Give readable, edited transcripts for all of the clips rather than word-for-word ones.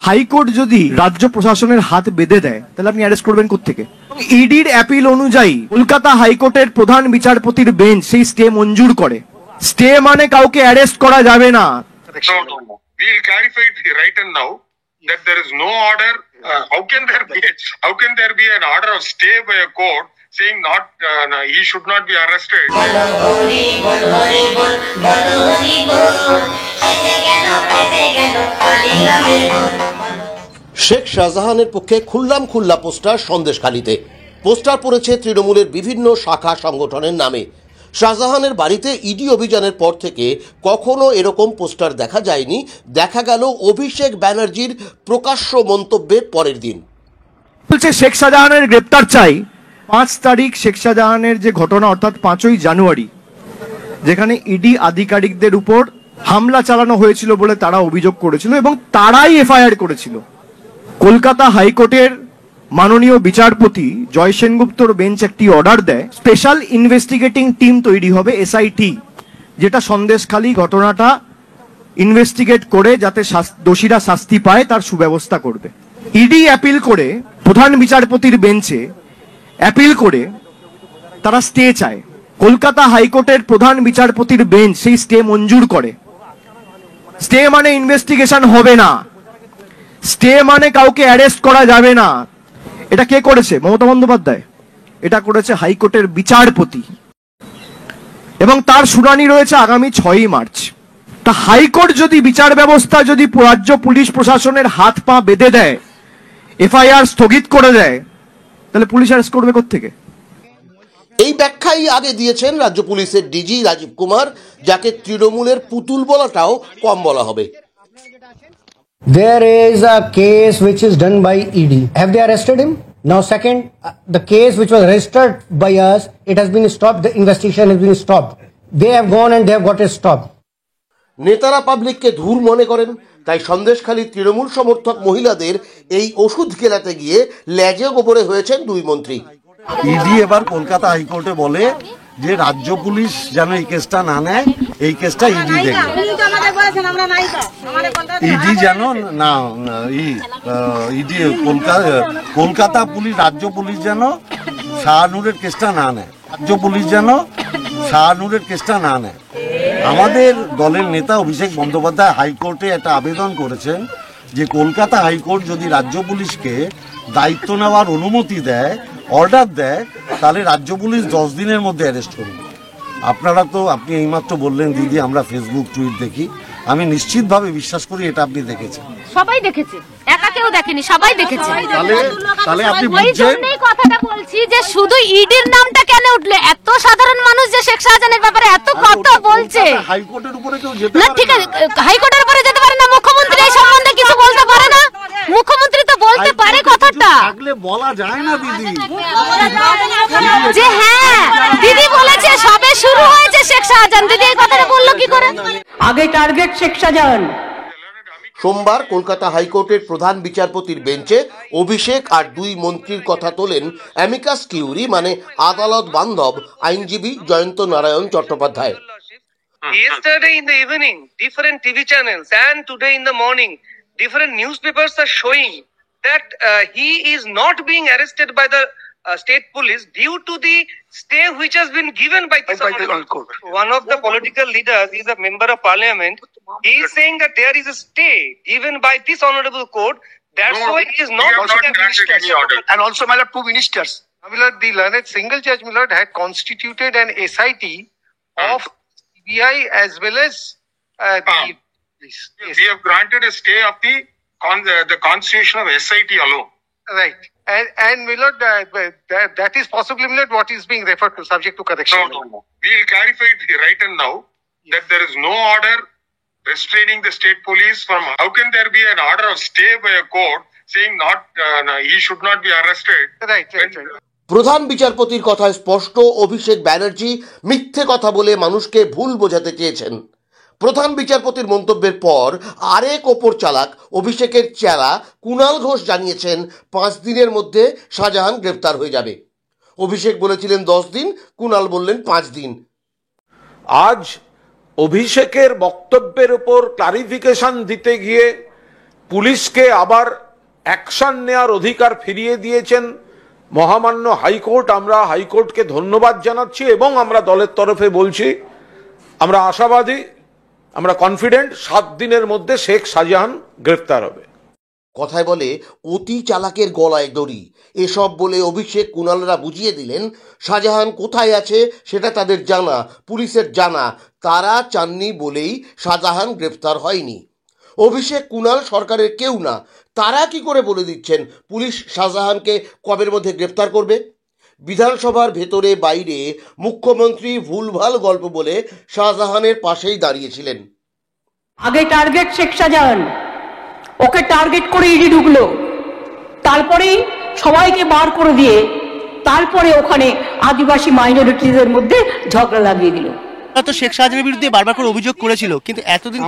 High court যদি রাজ্য প্রশাসনের হাত বেঁধে দেয় তাহলে আপনি অ্যারেস্ট করবেন কোত্থেকে? ইডির অ্যাপিল অনুযায়ী কলকাতা হাইকোর্টের প্রধান বিচারপতির বেঞ্চ সেই স্টে মঞ্জুর করে। স্টে মানে কাউকে অ্যারেস্ট করা যাবে না। We will clarify it right and now that there is no order. How can there be an order of stay by a court saying not he should not be arrested? Sheikh শাহজাহানের পক্ষে খুল্লাম খুল্লা poster সন্দেশখালীতে। Poster পড়েছে তৃণমূলের বিভিন্ন শাখা সংগঠনের নামে। শাহজাহানের বাড়িতে ইডি অভিযানের পর থেকে কখনো এরকম পোস্টার দেখা যায়নি। দেখা গেল অভিষেক ব্যানার্জির প্রকাশ্য মন্তব্যের পরের দিন। বলছে শেখ শাহজাহানের গ্রেপ্তার চাই। 5 তারিখ শেখ শাহজাহানের যে ঘটনা, অর্থাৎ 5ই জানুয়ারি, যেখানে ইডি আধিকারিকদের উপর হামলা চালানো হয়েছিল বলে তারা অভিযোগ করেছিল এবং তারাই এফআইআর করেছিল। কলকাতা হাইকোর্টের মাননীয় বিচারপতি জয় সেনগুপ্তর বেঞ্চ একটি অর্ডার দেয়, স্পেশাল ইনভেস্টিগেটিং টিম তৈরি হবে, এসআইটি, যেটা সন্দেশখালী ঘটনাটা ইনভেস্টিগেট করে যাতে দোষীরা শাস্তি পায় তার সুব্যবস্থা করবে। ইডি অ্যাপিল করে প্রধান বিচারপতির বেঞ্চে অ্যাপিল করে তারা স্টে চায়। কলকাতা হাইকোর্টের প্রধান বিচারপতির বেঞ্চ সেই স্টে মঞ্জুর করে। স্টে মানে ইনভেস্টিগেশন হবে না, স্টে মানে কাউকে অ্যারেস্ট করা যাবে না। এটা কে করেছে? মমতা বন্দ্যোপাধ্যায়। এটা করেছে হাইকোর্টের বিচারপতি এবং তার শুনানি রয়েছে আগামী 6ই মার্চ। তা হাইকোর্ট যদি বিচার ব্যবস্থা যদি রাজ্য পুলিশ প্রশাসনের হাত পা বেঁধে দেয়, এফআইআর স্থগিত করে দেয়, তাহলে পুলিশ অ্যারেস্ট করবে কোত্থেকে? এই ব্যাখ্যাই আগে দিয়েছেন রাজ্য পুলিশের ডিজি রাজীব কুমার, যাকে তৃণমূলের পুতুল বলাটাও কম বলা হবে। There is a case which is done by ED. Have they arrested him? Now second, the case which was registered by us, it has been stopped, the investigation has been stopped. They have gone and they have got it stopped. নেতারা পাবলিককে ধুর মনে করেন, তাই সন্দেশখালী তৃণমূল সমর্থক মহিলাদের এই ওষুধ খেলাতে গিয়ে লেজে গোবরে হয়েছেন 2 মন্ত্রী। ইডি এবার কলকাতা হাইকোর্টে বলে যে রাজ্য পুলিশ যেন এই কেসটা না নেয়, এই কেসটা ইডি দেখবে। ইডি যেন না, ইডি কলকাতা পুলিশ, রাজ্য পুলিশ যেন শাহানুরের কেসটা না নেয়, রাজ্য পুলিশ যেন শাহানুরের কেসটা না নেয়। আমাদের দলের নেতা অভিষেক বন্দ্যোপাধ্যায় হাইকোর্টে একটা আবেদন করেছেন যে কলকাতা হাইকোর্ট যদি রাজ্য পুলিশকে দায়িত্ব নেওয়ার অনুমতি দেয়, অর্ডার দেয়, তাহলে রাজ্য পুলিশ 10 দিনের মধ্যে অ্যারেস্ট করবে। আপনি এইমাত্র বললেন দিদি আমরা ফেসবুক টুইট দেখি, আমি নিশ্চিতভাবে বিশ্বাস করি এটা আপনি দেখেছেন। সবাই দেখেছে, একা কেউ দেখেনি, সবাই দেখেছে। তাহলে আপনি বুঝছেন এই কথাটা বলছি যে শুধু ইডির নামটা কেন উঠলে? এত সাধারণ মানুষ যে শেখ শাহজাহানের ব্যাপারে এত কথা বলছে, হাইকোর্টের উপরে কেউ যেতে না, ঠিক আছে, হাইকোর্টের উপরে যেতে পারে না, মুখ্যমন্ত্রী এই সম্বন্ধে কিছু বলতে পারে না? মুখ্যমন্ত্রী তো বলতে পারে কথাটা, থাকলে বলা যায় না দিদি। যে হ্যাঁ দিদি বলেছে সবে শুরু হয়েছে শেখ শাহজাহান, দিদি এই কথাটা বললো কি করে? আগে টার্গেট শেখ শাহজাহান। সোমবার কলকাতা হাইকোর্টের প্রধান বিচারপতির বেঞ্চে অভিষেক আর 2 মন্ত্রীর কথা তোলেন অ্যামিকাস কিউরি মানে আদালত বান্ধব আইনজীবী Jayanta Narayan Chattopadhyay. Yesterday in the evening, different TV channels and today in the morning, different newspapers are showing that he is not being arrested by the state police due to the stay which has been given by the court. One of the political leaders is a member of parliament. He is saying that there is a stay given by this honorable court. That's why he is not granted any order. And also, my lord, 2 ministers. My lord, the learned single judge, my lord, had constituted an SIT of CBI as well as the police. Yes. We have granted a stay of the constitution of SIT alone. Right. And my lord, that is possibly, my lord, what is being referred to, subject to correction. No. We will clarify it right and now that there is no order restraining the state police from. How can there be an order of stay by a court saying not he should not be arrested? Right. প্রধান বিচারপতির কথায় স্পষ্ট, অভিষেক ব্যানার্জি মিথ্যে কথা বলে মানুষকে ভুল বোঝাতে চেয়েছেন। প্রধান বিচারপতির মন্তব্যের পর আরেক ওপর চালাক অভিষেকের চেলা কুণাল ঘোষ জানিয়েছেন 5 দিনের মধ্যে শাহজাহান গ্রেফতার হয়ে যাবে। অভিষেক বলেছিলেন 10 দিন, কুণাল বললেন 5 দিন। আজ অভিষেকের বক্তব্যের উপর ক্লারিফিকেশন দিতে গিয়ে পুলিশকে আবার অ্যাকশন নেওয়ার অধিকার ফিরিয়ে দিয়েছেন মহামান্য হাইকোর্ট। আমরা হাইকোর্টকে ধন্যবাদ জানাচ্ছি এবং আমরা দলের তরফে বলছি আমরা আশাবাদী, আমরা কনফিডেন্ট 7 দিনের মধ্যে শেখ শাহজাহান গ্রেফতার হবে। কথায় বলে অতি চালাকের গলায় দড়ি। এসব বলে অভিষেক কুণালরা বুঝিয়ে দিলেন শাহজাহান কোথায় আছে সেটা তাদের জানা, পুলিশের জানা। তারা চাননি বলেই শাহজাহান গ্রেফতার হয়নি। অভিষেক কুণাল সরকারের কেউ না, তারা কি করে বলে দিচ্ছেন পুলিশ শাহজাহানকে কবের মধ্যে গ্রেফতার করবে? বিধানসভার ভেতরে বাইরে মুখ্যমন্ত্রী ভুলভাল গল্প বলে শাহজাহানের পাশেই দাঁড়িয়েছিলেন। আগে টার্গেট শেখ শাহজাহান, ওকে টার্গেট করে ইডি ঢুকলো, তারপরেই সবাইকে বার করে দিয়ে তারপরে ওখানে আদিবাসী মাইনরিটিদের মধ্যে ঝগড়া লাগিয়ে দিল। তো শেখ শাহজাহানের বিরুদ্ধে বারবার করে অভিযোগ করেছিল, কিন্তু এতদিন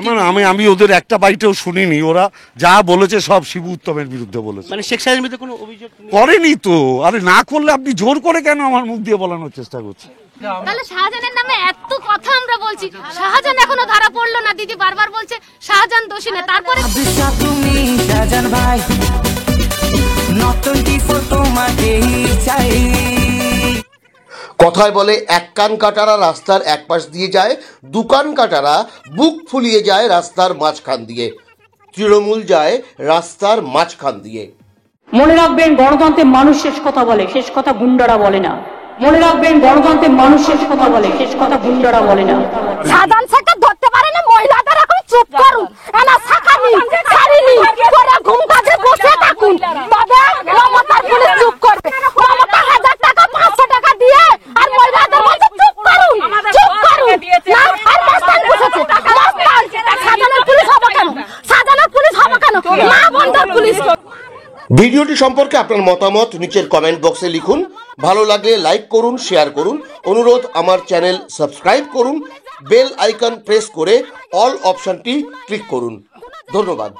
আমি ওদের একটা বাইটেও শুনিনি। ওরা যা বলেছে সব শিবু উত্তমের বিরুদ্ধে বলেছে, মানে শেখ শাহজাহানের বিরুদ্ধে কোনো অভিযোগ করেনি তো। আরে না করলে আপনি জোর করে কেন আমার মুখ দিয়ে বলানোর চেষ্টা করছেন? তাহলে শাহজাহানের নামে এত কথা আমরা বলছি, শাহজাহান এখনো ধরা পড়লো না। দিদি বারবার বলছে শাহজাহান দোষী না, তারপরে কথায় বলে এক কান কাটারা রাস্তার এক পাশ দিয়ে যায়, দুকান কাটারা বুক ফুলিয়ে যায় রাস্তার মাঝখান দিয়ে। তৃণমূল যায় রাস্তার মাঝখান দিয়ে। মনে রাখবেন, গণতন্ত্রে মানুষ শেষ কথা বলে, শেষ কথা গুন্ডারা বলে না। মনে রাখবেন, গণতন্ত্রে মানুষ শেষ কথা বলে, শেষ কথা গুন্ডারা বলে না। শাহজাহান শেখকে ধরতে পারে না, মহিলাদের এখন চুপ করুন, এনা শাখানি ছাড়িনি তোরা ঘুম কাজে বসে থাকুন, তবে মমতার পুলিশ চুপ করবে। মমতা 1000 টাকা 500 টাকা দিয়ে আর মহিলাদের বলছে চুপ করুন, চুপ করুন না। আর মাস্তান বসেছে, মাস্তান শাহজাহানের পুলিশ হবে কেন? শাহজাহানের পুলিশ হবে কেন? মা বন্ধর পুলিশ। ভিডিওটি সম্পর্কে আপনার মতামত নিচের কমেন্ট বক্সে লিখুন। ভালো লাগলে লাইক করুন, শেয়ার করুন। অনুরোধ, আমার চ্যানেল সাবস্ক্রাইব করুন, বেল আইকন প্রেস করে অল অপশনটি ক্লিক করুন। ধন্যবাদ।